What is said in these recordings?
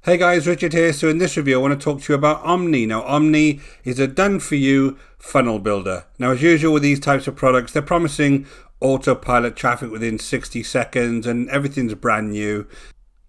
Hey guys, Richard here. So in this review I want to talk to you about Omni. Now Omni is a done-for-you funnel builder. Now as usual with these types of products, they're promising autopilot traffic within 60 seconds and everything's brand new.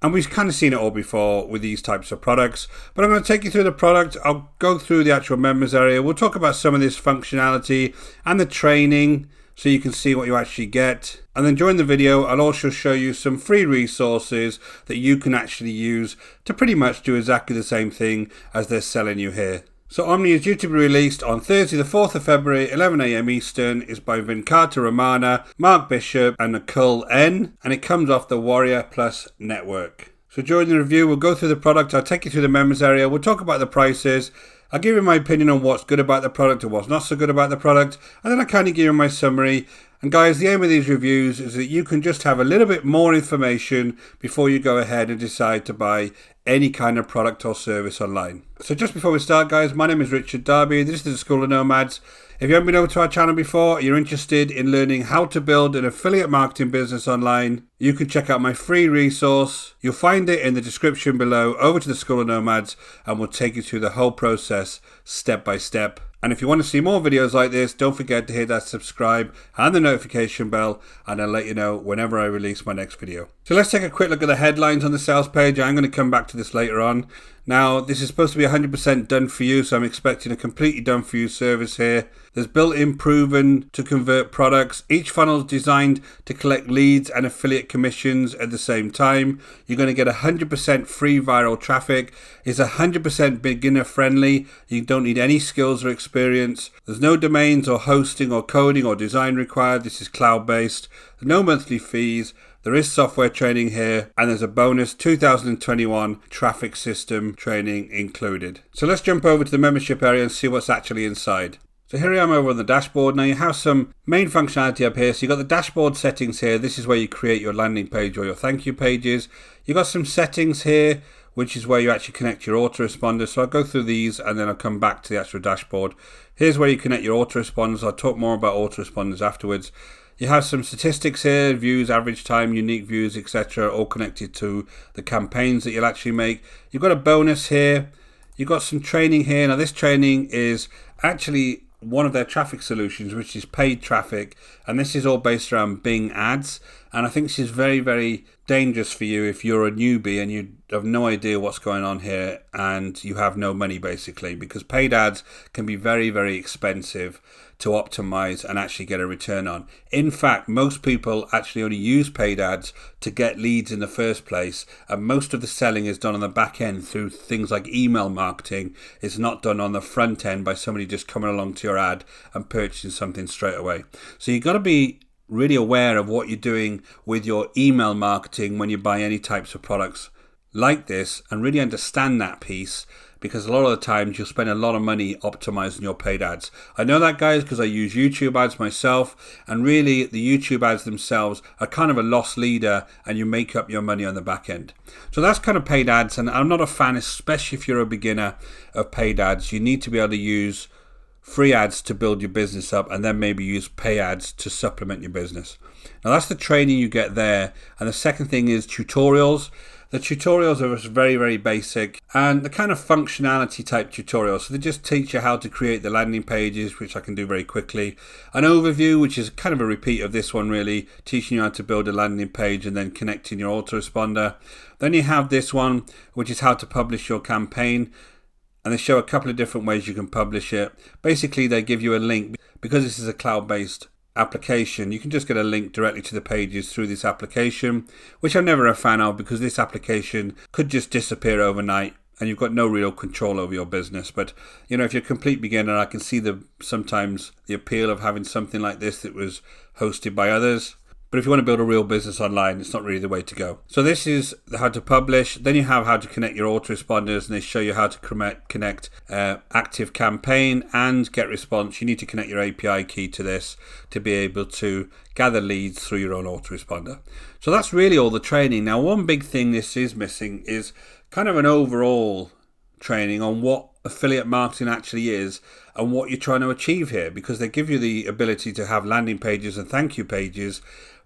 And we've kind of seen it all before with these types of products. But I'm going to take you through the product. I'll go through the actual members area. We'll talk about some of this functionality and the training so you can see what you actually get. And then during the video, I'll also show you some free resources that you can actually use to pretty much do exactly the same thing as they're selling you here. So Omni is due to be released on Thursday the 4th of February, 11 AM Eastern. It's by Venkata Ramana, Mark Bishop and Nicole N. And it comes off the Warrior Plus network. So during the review, we'll go through the product. I'll take you through the members area. We'll talk about the prices. I'll give you my opinion on what's good about the product and what's not so good about the product. And then I'll kind of give you my summary. And guys, the aim of these reviews is that you can just have a little bit more information before you go ahead and decide to buy any kind of product or service online. So just before we start, guys, my name is Richard Darby. This is the School of Nomads. If you haven't been over to our channel before, you're interested in learning how to build an affiliate marketing business online, you can check out my free resource. You'll find it in the description below. Over to the School of Nomads and we'll take you through the whole process step by step. And if you want to see more videos like this, don't forget to hit that subscribe and the notification bell, and I'll let you know whenever I release my next video. So let's take a quick look at the headlines on the sales page. I'm going to come back to this later on. Now, this is supposed to be 100% done for you, so I'm expecting a completely done for you service here. There's built-in proven to convert products. Each funnel is designed to collect leads and affiliate commissions at the same time. You're going to get 100% free viral traffic. It's 100% beginner friendly. You don't need any skills or experience. There's no domains or hosting or coding or design required. This is cloud-based. No monthly fees. There is software training here, and there's a bonus 2021 traffic system training included. So let's jump over to the membership area and see what's actually inside. So here I am over on the dashboard. Now you have some main functionality up here. So you've got the dashboard settings here. This is where you create your landing page or your thank you pages. You've got some settings here, which is where you actually connect your autoresponders. So I'll go through these and then I'll come back to the actual dashboard. Here's where you connect your autoresponders. I'll talk more about autoresponders afterwards. You have some statistics here, views, average time, unique views, etc., all connected to the campaigns that you'll actually make. You've got a bonus here. You've got some training here. Now this training is actually one of their traffic solutions, which is paid traffic, and this is all based around Bing ads. And I think this is very, very dangerous for you if you're a newbie and you have no idea what's going on here and you have no money, basically, because paid ads can be very, very expensive to optimize and actually get a return on. In fact, most people actually only use paid ads to get leads in the first place, and most of the selling is done on the back end through things like email marketing. It's not done on the front end by somebody just coming along to your ad and purchasing something straight away. So you've got to be really aware of what you're doing with your email marketing when you buy any types of products like this, and really understand that piece, because a lot of the times you'll spend a lot of money optimizing your paid ads. I know that, guys, because I use YouTube ads myself, and really the YouTube ads themselves are kind of a loss leader and you make up your money on the back end. So that's kind of paid ads, and I'm not a fan, especially if you're a beginner, of paid ads. You need to be able to use free ads to build your business up, and then maybe use pay ads to supplement your business. Now that's the training you get there. And the second thing is tutorials. The tutorials are very, very basic and the kind of functionality type tutorials. So they just teach you how to create the landing pages, which I can do very quickly. An overview, which is kind of a repeat of this one really, teaching you how to build a landing page and then connecting your autoresponder. Then you have this one, which is how to publish your campaign. And they show a couple of different ways you can publish it. Basically, they give you a link. Because this is a cloud-based application, you can just get a link directly to the pages through this application, which I'm never a fan of, because this application could just disappear overnight and you've got no real control over your business. But you know, if you're a complete beginner, I can see sometimes the appeal of having something like this that was hosted by others. But if you want to build a real business online, it's not really the way to go. So this is how to publish. Then you have how to connect your autoresponders, and they show you how to connect active campaign and get response. You need to connect your API key to this to be able to gather leads through your own autoresponder. So that's really all the training. Now, one big thing this is missing is kind of an overall training on what affiliate marketing actually is and what you're trying to achieve here, because they give you the ability to have landing pages and thank you pages,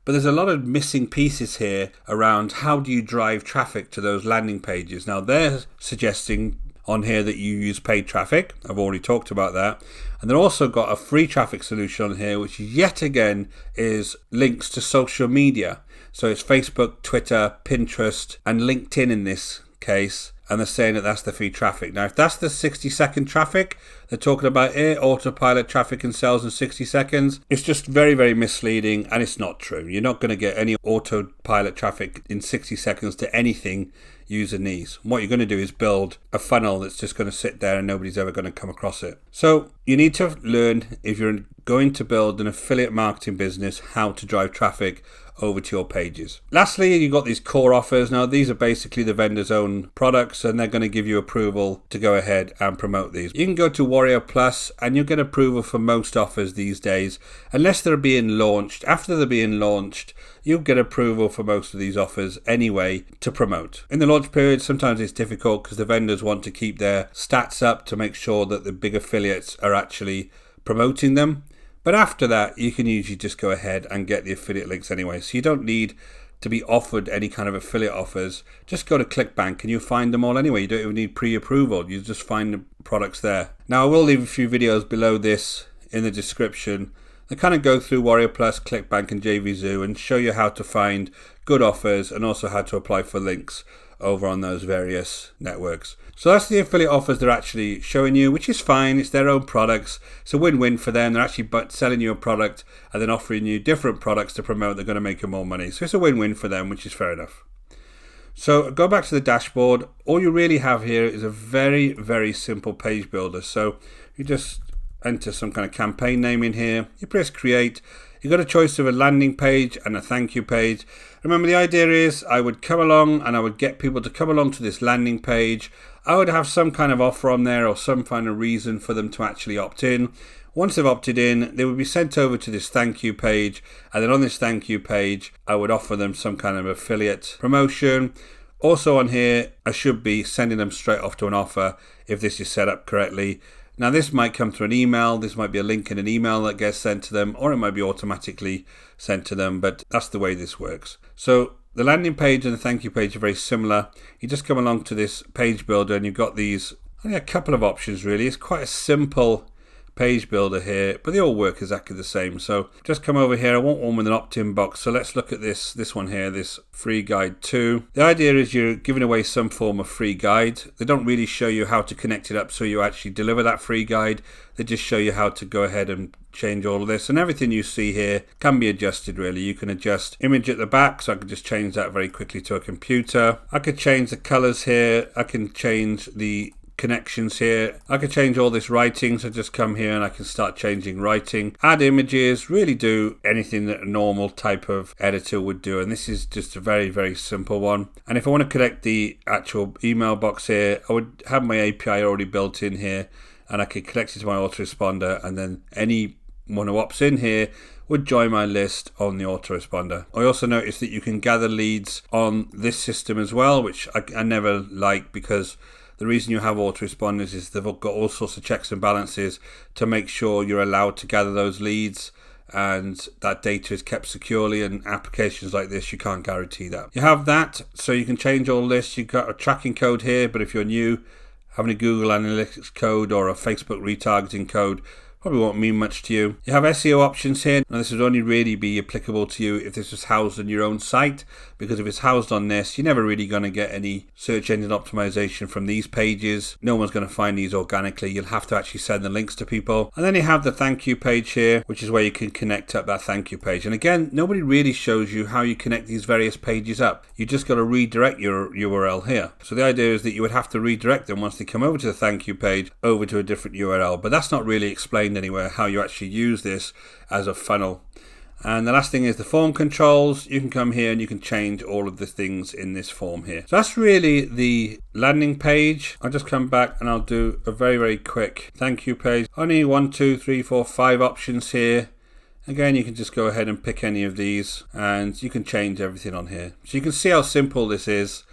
But there's a lot of missing pieces here around how do you drive traffic to those landing pages. Now they're suggesting on here that you use paid traffic. I've already talked about that. And they've also got a free traffic solution on here, which yet again is links to social media. So it's Facebook, Twitter, Pinterest, and LinkedIn in this case. And they're saying that that's the free traffic. Now, if that's the 60-second traffic they're talking about here, autopilot traffic and sales in 60 seconds, it's just very, very misleading, and it's not true. You're not going to get any autopilot traffic in 60 seconds to anything using these. What you're going to do is build a funnel that's just going to sit there and nobody's ever going to come across it. So you need to learn, if you're going to build an affiliate marketing business, how to drive traffic over to your pages. Lastly, you've got these core offers. Now, these are basically the vendor's own products, and they're going to give you approval to go ahead and promote these. You can go to Warrior Plus and you'll get approval for most offers these days, unless they're being launched. After they're being launched, you'll get approval for most of these offers anyway to promote. In the launch period, sometimes it's difficult because the vendors want to keep their stats up to make sure that the big affiliates are actually promoting them. But after that, you can usually just go ahead and get the affiliate links anyway. So you don't need to be offered any kind of affiliate offers. Just go to ClickBank and you'll find them all anyway. You don't even need pre-approval. You just find the products there. Now, I will leave a few videos below this in the description. They kind of go through Warrior Plus, ClickBank and JVZoo and show you how to find good offers and also how to apply for links over on those various networks. So that's the affiliate offers they're actually showing you, which is fine. It's their own products. It's a win-win for them. They're actually selling you a product and then offering you different products to promote. They're going to make you more money. So it's a win-win for them, which is fair enough. So go back to the dashboard. All you really have here is a very, very simple page builder. So you just enter some kind of campaign name in here. You press create. You've got a choice of a landing page and a thank you page. Remember, the idea is I would come along and I would get people to come along to this landing page. I would have some kind of offer on there or some kind of reason for them to actually opt in. Once they've opted in, they would be sent over to this thank you page. And then on this thank you page, I would offer them some kind of affiliate promotion. Also on here, I should be sending them straight off to an offer if this is set up correctly. Now, this might come through an email. This might be a link in an email that gets sent to them, or it might be automatically sent to them, but that's the way this works. So the landing page and the thank you page are very similar. You just come along to this page builder and you've got these, only a couple of options really. It's quite a simple page builder here, but they all work exactly the same. So just come over here. I want one with an opt-in box. So let's look at this one here, this free guide 2. The idea is you're giving away some form of free guide. They don't really show you how to connect it up so you actually deliver that free guide. They just show you how to go ahead and change all of this, and everything you see here can be adjusted really. You can adjust image at the back, so I can just change that very quickly to a computer. I could change the colors here. I can change the connections here. I can change all this writing, so just come here and I can start changing writing, add images, really do anything that a normal type of editor would do. And this is just a very, very simple one. And if I want to connect the actual email box here, I would have my API already built in here and I could connect it to my autoresponder, and then anyone who opts in here would join my list on the autoresponder. I also noticed that you can gather leads on this system as well, which I never like, because the reason you have autoresponders is they've got all sorts of checks and balances to make sure you're allowed to gather those leads and that data is kept securely. And applications like this, you can't guarantee that. You have that, so you can change all this. You've got a tracking code here, but if you're new, having a Google Analytics code or a Facebook retargeting code probably won't mean much to you. You have SEO options here. Now, this would only really be applicable to you if this was housed on your own site, because if it's housed on this, you're never really going to get any search engine optimization from these pages. No one's going to find these organically. You'll have to actually send the links to people. And then you have the thank you page here, which is where you can connect up that thank you page. And again, nobody really shows you how you connect these various pages up. You just got to redirect your URL here. So the idea is that you would have to redirect them once they come over to the thank you page over to a different URL, but that's not really explained anywhere how you actually use this as a funnel. And the last thing is the form controls. You can come here and you can change all of the things in this form here. So that's really the landing page. I'll just come back and I'll do a very, very quick thank you page. Only 1, 2, 3, 4, 5 options here. Again, you can just go ahead and pick any of these and you can change everything on here. So you can see how simple this is.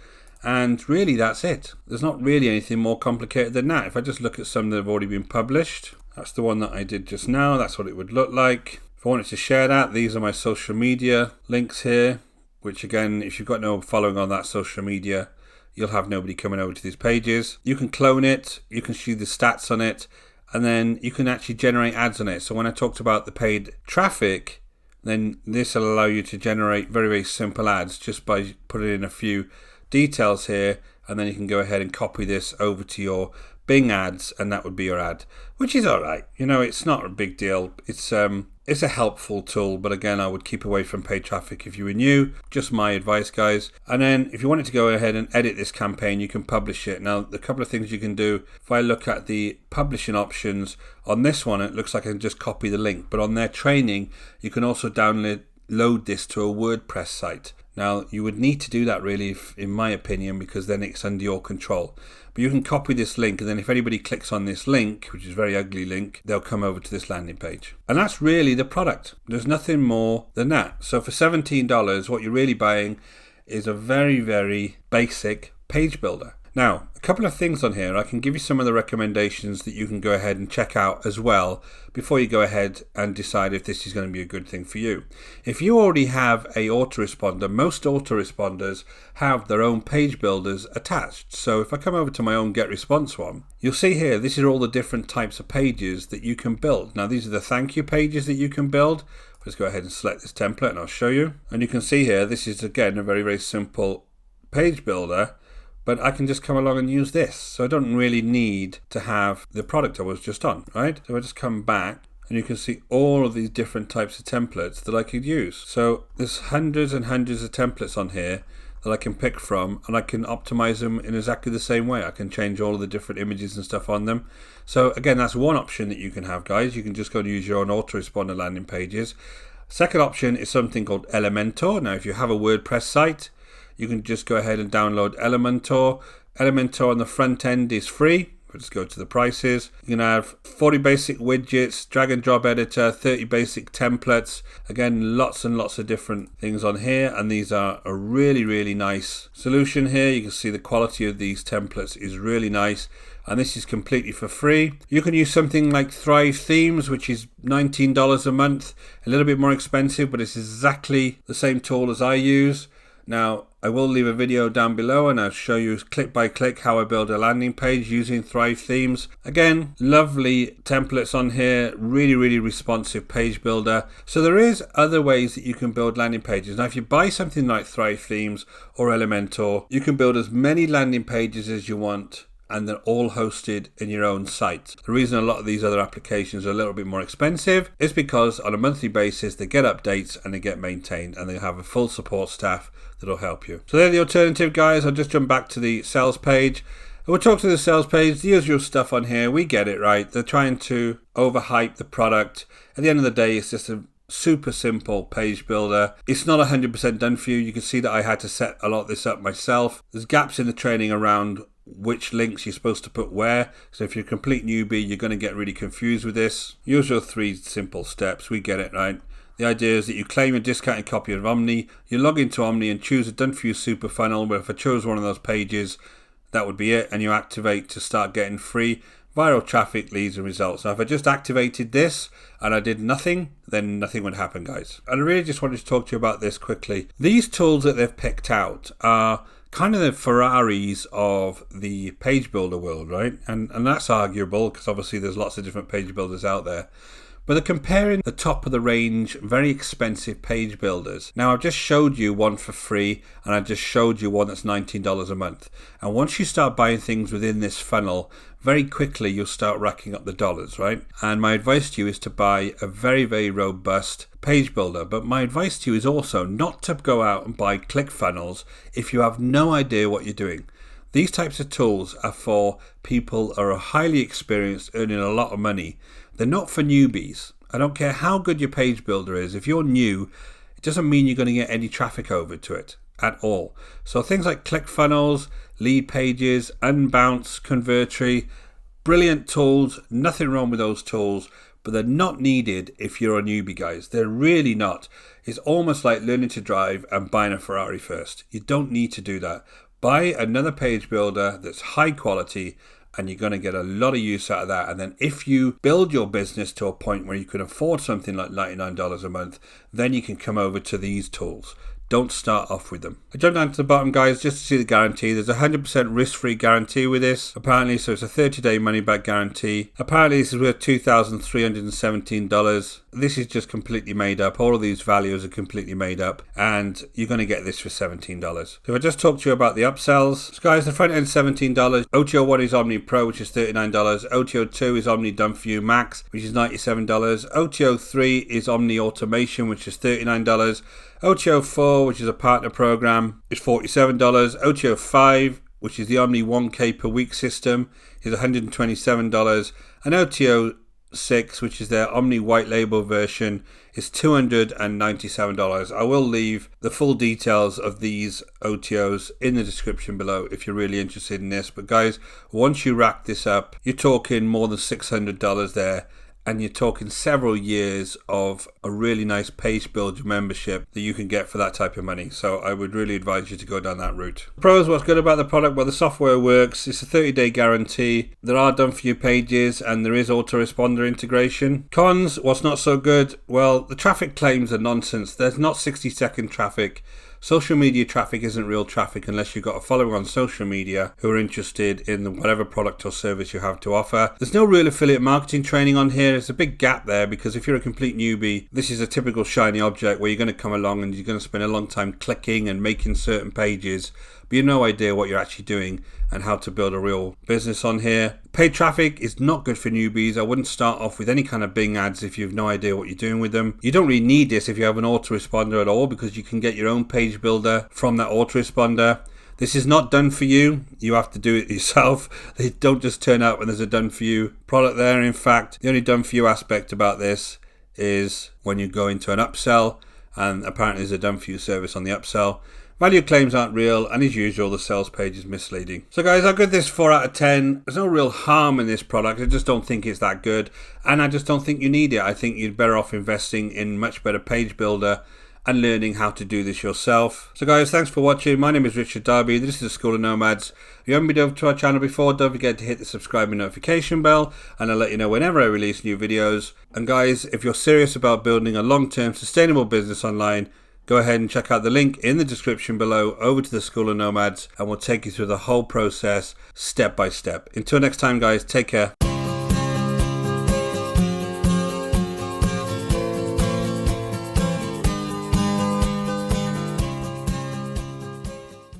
And really, that's it. There's not really anything more complicated than that. If I just look at some that have already been published, that's the one that I did just now. That's what it would look like. If If I wanted to share that, these are my social media links here, which again, if you've got no following on that social media, you'll have nobody coming over to these pages. You can clone it, you can see the stats on it, and then you can actually generate ads on it. So when I talked about the paid traffic, then this will allow you to generate very, very simple ads just by putting in a few details here, and then you can go ahead and copy this over to your Bing ads, and that would be your ad, which is all right. You know, it's not a big deal. It's a helpful tool, but again, I would keep away from paid traffic if you were new. Just my advice, guys. And then if you wanted to go ahead and edit this campaign, you can publish it. Now, the couple of things you can do, if I look at the publishing options on this one, it looks like I can just copy the link, but on their training, you can also load this to a WordPress site. Now, you would need to do that really, in my opinion, because then it's under your control. But you can copy this link, and then if anybody clicks on this link, which is a very ugly link, they'll come over to this landing page. And that's really the product. There's nothing more than that. So for $17, what you're really buying is a very, very basic page builder. Now, a couple of things on here. I can give you some of the recommendations that you can go ahead and check out as well before you go ahead and decide if this is going to be a good thing for you. If you already have a autoresponder, most autoresponders have their own page builders attached. So if I come over to my own Get Response one, you'll see here, this is all the different types of pages that you can build. Now, these are the thank you pages that you can build. Let's go ahead and select this template and I'll show you. And you can see here, this is again a very, very simple page builder. But I can just come along and use this. So I don't really need to have the product I was just on, right? So I just come back and you can see all of these different types of templates that I could use. So there's hundreds and hundreds of templates on here that I can pick from, and I can optimize them in exactly the same way. I can change all of the different images and stuff on them. So again, that's one option that you can have, guys. You can just go and use your own autoresponder landing pages. Second option is something called Elementor. Now, if you have a WordPress site, you can just go ahead and download Elementor. Elementor on the front end is free. We'll just go to the prices. You can have 40 basic widgets, drag and drop editor, 30 basic templates. Again, lots and lots of different things on here. And these are a really, really nice solution here. You can see the quality of these templates is really nice. And this is completely for free. You can use something like Thrive Themes, which is $19 a month. A little bit more expensive, but it's exactly the same tool as I use. Now, I will leave a video down below and I'll show you click by click how I build a landing page using Thrive Themes. Again, lovely templates on here, really, really responsive page builder. So there is other ways that you can build landing pages. Now, if you buy something like Thrive Themes or Elementor, you can build as many landing pages as you want, and they're all hosted in your own site. The reason a lot of these other applications are a little bit more expensive is because on a monthly basis they get updates and they get maintained, and they have a full support staff that'll help you. So they're the alternative, guys. I'll just jump back to the sales page. We'll talk to the sales page, the usual stuff on here. We get it, right? They're trying to overhype the product. At the end of the day, it's just a super simple page builder. It's not 100% done for you. You can see that I had to set a lot of this up myself. There's gaps in the training around which links you're supposed to put where. So if you're a complete newbie, you're going to get really confused with this. Usual 3 simple steps. We get it, right? The idea is that you claim a discounted copy of Omni, you log into Omni and choose a done for you super funnel, where if I chose one of those pages, that would be it, and you activate to start getting free viral traffic, leads and results. Now, if I just activated this and I did nothing, then nothing would happen, guys. And I really just wanted to talk to you about this quickly. These tools that they've picked out are kind of the Ferraris of the page builder world, right? And that's arguable because obviously there's lots of different page builders out there. But they're comparing the top of the range, very expensive page builders. Now, I've just showed you one for free, and I just showed you one that's $19 a month. And once you start buying things within this funnel, very quickly you'll start racking up the dollars, right? And my advice to you is to buy a very, very robust page builder. But my advice to you is also not to go out and buy ClickFunnels if you have no idea what you're doing. These types of tools are for people who are highly experienced, earning a lot of money. They're not for newbies. I don't care how good your page builder is. If you're new, it doesn't mean you're going to get any traffic over to it at all. So things like ClickFunnels, Lead Pages, Unbounce, Convertri, brilliant tools. Nothing wrong with those tools, but they're not needed if you're a newbie, guys. They're really not. It's almost like learning to drive and buying a Ferrari first. You don't need to do that. Buy another page builder that's high quality and you're going to get a lot of use out of that. And then if you build your business to a point where you can afford something like $99 a month, then you can come over to these tools. Don't start off with them. I jumped down to the bottom, guys, just to see the guarantee. There's a 100% risk-free guarantee with this, apparently, so it's a 30-day money-back guarantee. Apparently, this is worth $2,317. This is just completely made up. All of these values are completely made up, and you're going to get this for $17. So if I just talk to you about the upsells, so guys, the front end $17. OTO 1 is OMNI Pro, which is $39. OTO 2 is OMNI Done For You Max, which is $97. OTO 3 is OMNI Automation, which is $39. OTO 4, which is a partner program, is $47. OTO 5, which is the OMNI 1K per week system, is $127. And OTO 6, which is their OMNI white label version, is $297. I will leave the full details of these OTOs in the description below if you're really interested in this. But guys, once you rack this up, you're talking more than $600 there. And you're talking several years of a really nice page builder membership that you can get for that type of money. So I would really advise you to go down that route. Pros, what's good about the product? Well, the software works. It's a 30-day guarantee. There are done for you pages and there is autoresponder integration. Cons, what's not so good? Well, the traffic claims are nonsense. There's not 60-second traffic. Social media traffic isn't real traffic unless you've got a following on social media who are interested in whatever product or service you have to offer. There's no real affiliate marketing training on here. There's a big gap there because if you're a complete newbie, this is a typical shiny object where you're going to come along and you're going to spend a long time clicking and making certain pages, but you have no idea what you're actually doing and how to build a real business on here. Paid traffic is not good for newbies. I wouldn't start off with any kind of Bing ads if you have no idea what you're doing with them. You don't really need this if you have an autoresponder at all because you can get your own page builder from that autoresponder. This is not done for you. You have to do it yourself. They don't just turn up when there's a done for you product there. In fact, the only done for you aspect about this is when you go into an upsell, and apparently there's a done for you service on the upsell. Value claims aren't real, and as usual, the sales page is misleading. So guys, I'll give this 4 out of 10. There's no real harm in this product. I just don't think it's that good, and I just don't think you need it. I think you're better off investing in much better page builder and learning how to do this yourself. So guys, thanks for watching. My name is Richard Darby. This is the School of Nomads. If you haven't been over to our channel before, don't forget to hit the subscribe and notification bell, and I'll let you know whenever I release new videos. And guys, if you're serious about building a long-term sustainable business online, go ahead and check out the link in the description below over to the School of Nomads, and we'll take you through the whole process step by step. Until next time, guys, take care.